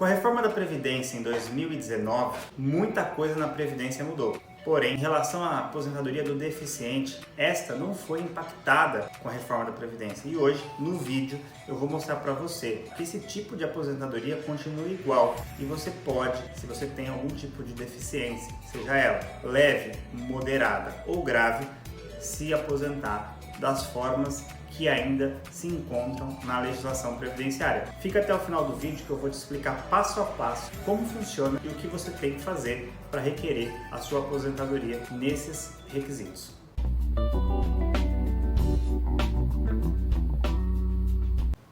Com a reforma da Previdência em 2019, muita coisa na Previdência mudou. Porém, em relação à aposentadoria do deficiente, esta não foi impactada com a reforma da Previdência. E hoje, no vídeo, eu vou mostrar para você que esse tipo de aposentadoria continua igual. E você pode, se você tem algum tipo de deficiência, seja ela leve, moderada ou grave, se aposentar das formas que ainda se encontram na legislação previdenciária. Fica até o final do vídeo que eu vou te explicar passo a passo como funciona e o que você tem que fazer para requerer a sua aposentadoria nesses requisitos.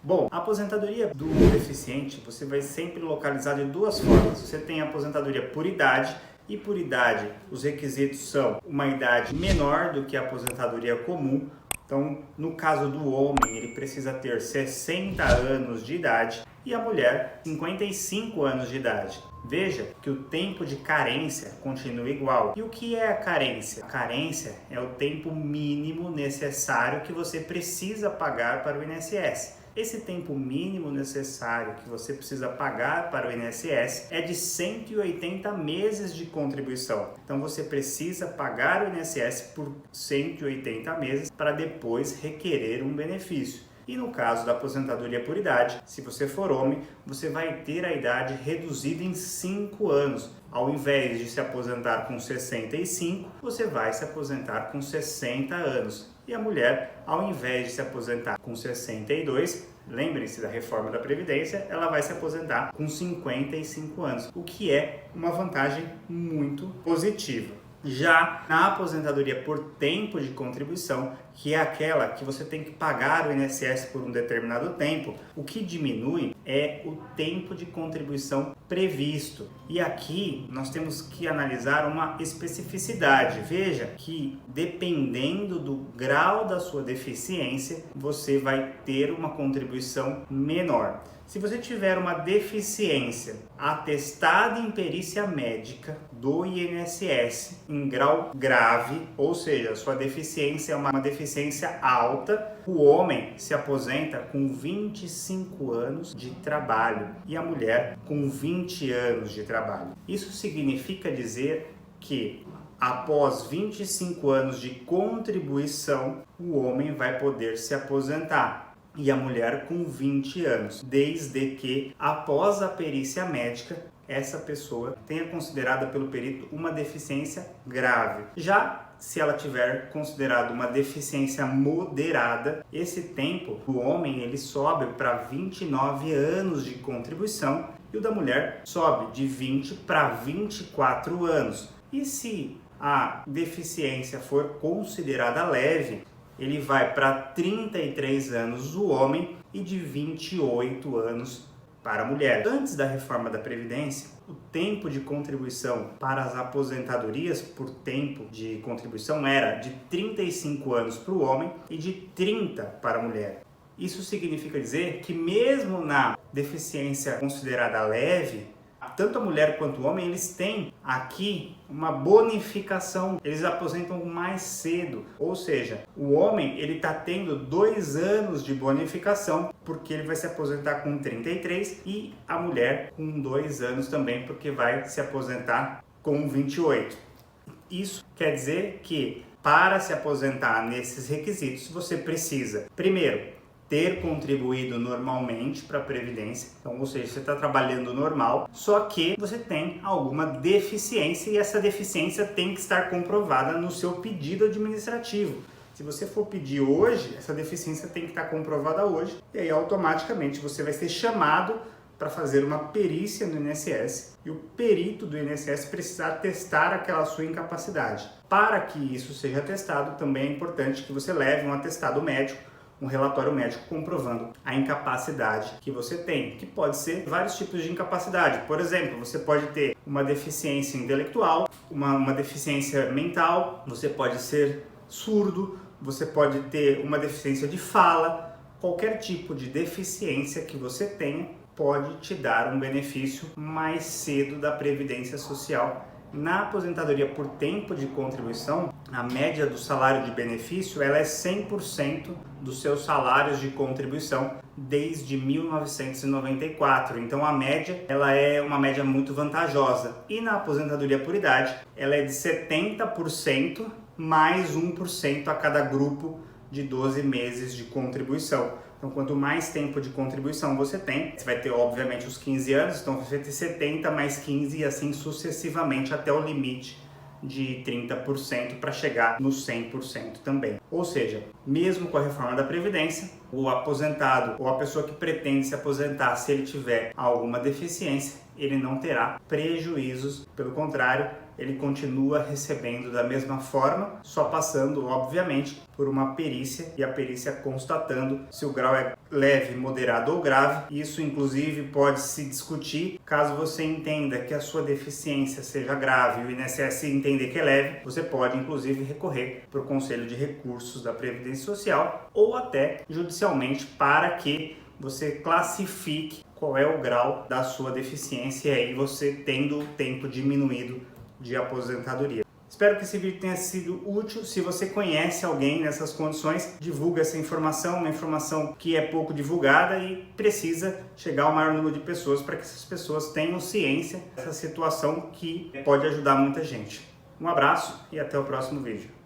Bom, a aposentadoria do deficiente você vai sempre localizar de duas formas. Você tem a aposentadoria por idade, e por idade os requisitos são uma idade menor do que a aposentadoria comum. Então, no caso do homem, ele precisa ter 60 anos de idade e a mulher 55 anos de idade. Veja que o tempo de carência continua igual. E o que é a carência? A carência é o tempo mínimo necessário que você precisa pagar para o INSS. Esse tempo mínimo necessário que você precisa pagar para o INSS é de 180 meses de contribuição. Então você precisa pagar o INSS por 180 meses para depois requerer um benefício. E no caso da aposentadoria por idade, se você for homem, você vai ter a idade reduzida em 5 anos. Ao invés de se aposentar com 65, você vai se aposentar com 60 anos. E a mulher, ao invés de se aposentar com 62, lembre-se da reforma da Previdência, ela vai se aposentar com 55 anos, o que é uma vantagem muito positiva. Já na aposentadoria por tempo de contribuição, que é aquela que você tem que pagar o INSS por um determinado tempo, o que diminui é o tempo de contribuição previsto. E aqui nós temos que analisar uma especificidade. Veja que dependendo do grau da sua deficiência, você vai ter uma contribuição menor. Se você tiver uma deficiência atestada em perícia médica do INSS em grau grave, ou seja, sua deficiência é uma deficiência alta, o homem se aposenta com 25 anos de trabalho e a mulher com 20 anos de trabalho. Isso significa dizer que após 25 anos de contribuição, o homem vai poder se aposentar. E a mulher com 20 anos, desde que, após a perícia médica, essa pessoa tenha considerada pelo perito uma deficiência grave. Já se ela tiver considerado uma deficiência moderada, esse tempo do homem ele sobe para 29 anos de contribuição e o da mulher sobe de 20 para 24 anos. E se a deficiência for considerada leve, ele vai para 33 anos o homem e de 28 anos para a mulher. Antes da reforma da Previdência, o tempo de contribuição para as aposentadorias por tempo de contribuição era de 35 anos para o homem e de 30 para a mulher. Isso significa dizer que mesmo na deficiência considerada leve, tanto a mulher quanto o homem, eles têm aqui uma bonificação, eles aposentam mais cedo, ou seja, o homem ele está tendo 2 anos de bonificação, porque ele vai se aposentar com 33 e a mulher com 2 anos também, porque vai se aposentar com 28. Isso quer dizer que para se aposentar nesses requisitos, você precisa, primeiro, ter contribuído normalmente para a Previdência, então, ou seja, você está trabalhando normal, só que você tem alguma deficiência e essa deficiência tem que estar comprovada no seu pedido administrativo. Se você for pedir hoje, essa deficiência tem que estar comprovada hoje e aí automaticamente você vai ser chamado para fazer uma perícia no INSS e o perito do INSS precisa atestar aquela sua incapacidade. Para que isso seja atestado, também é importante que você leve um atestado médico, um relatório médico comprovando a incapacidade que você tem, que pode ser vários tipos de incapacidade. Por exemplo, você pode ter uma deficiência intelectual, uma deficiência mental, você pode ser surdo, você pode ter uma deficiência de fala. Qualquer tipo de deficiência que você tenha pode te dar um benefício mais cedo da Previdência Social Na aposentadoria por tempo de contribuição, a média do salário de benefício ela é 100% dos seus salários de contribuição desde 1994. Então a média ela é uma média muito vantajosa. E na aposentadoria por idade, ela é de 70% mais 1% a cada grupo de 12 meses de contribuição. Então, quanto mais tempo de contribuição você tem, você vai ter, obviamente, os 15 anos, então você vai ter 70 mais 15 e assim sucessivamente até o limite de 30% para chegar no 100% também. Ou seja, mesmo com a reforma da Previdência, o aposentado ou a pessoa que pretende se aposentar, se ele tiver alguma deficiência, ele não terá prejuízos, pelo contrário, ele continua recebendo da mesma forma, só passando, obviamente, por uma perícia e a perícia constatando se o grau é leve, moderado ou grave. Isso, inclusive, pode se discutir caso você entenda que a sua deficiência seja grave e o INSS entender que é leve, você pode, inclusive, recorrer para o Conselho de Recursos da Previdência Social ou até judicialmente para que você classifique qual é o grau da sua deficiência e aí você tendo o tempo diminuído de aposentadoria. Espero que esse vídeo tenha sido útil. Se você conhece alguém nessas condições, divulga essa informação, uma informação que é pouco divulgada e precisa chegar ao maior número de pessoas para que essas pessoas tenham ciência dessa situação que pode ajudar muita gente. Um abraço e até o próximo vídeo.